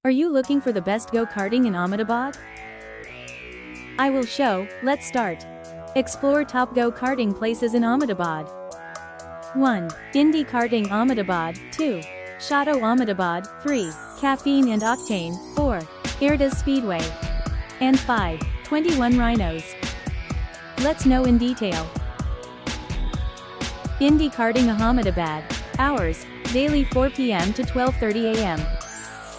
Are you looking for the best go-karting in Ahmedabad? I will show. Let's start. Explore top go-karting places in Ahmedabad. 1. IndiKarting Ahmedabad. 2. SHOTT Ahmedabad. 3. Caffeine and Octane. 4. Erda Speedway. And 5. 21 Rhinos. Let's know in detail. IndiKarting Ahmedabad. Hours: daily 4 p.m. to 12:30 a.m.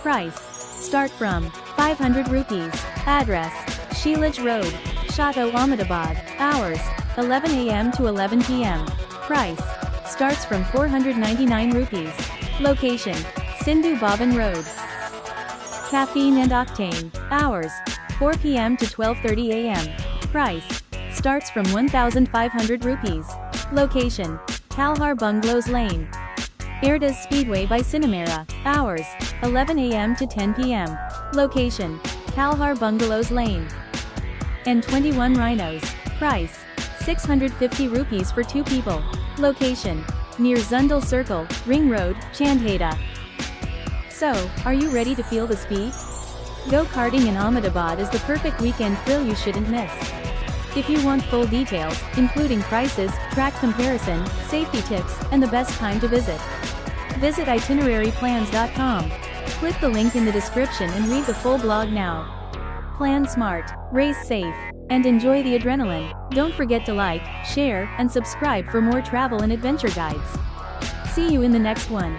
Price: start from 500 rupees. Address: Sheelage Road, SHOTT Ahmedabad. Hours: 11 a.m. to 11 p.m. Price: starts from 499 rupees. Location: Sindhu Bhavan Road. Caffeine and Octane. Hours: 4 p.m. to 12:30 a.m. Price: starts from 1,500 rupees. Location: Kalhar Bungalows Lane. Erda Speedway by Cinemera. Hours: 11 a.m. to 10 p.m. Location: Kalhar Bungalows Lane. And 21 Rhinos. Price: 650 rupees for 2 people. Location: near Zundal Circle, Ring Road, Chandheda. So, are you ready to feel the speed? Go-karting in Ahmedabad is the perfect weekend thrill you shouldn't miss. If you want full details, including prices, track comparison, safety tips, and the best time to visit ItineraryPlans.com. Click the link in the description and read the full blog now. Plan smart, race safe, and enjoy the adrenaline. Don't forget to like, share, and subscribe for more travel and adventure guides. See you in the next one.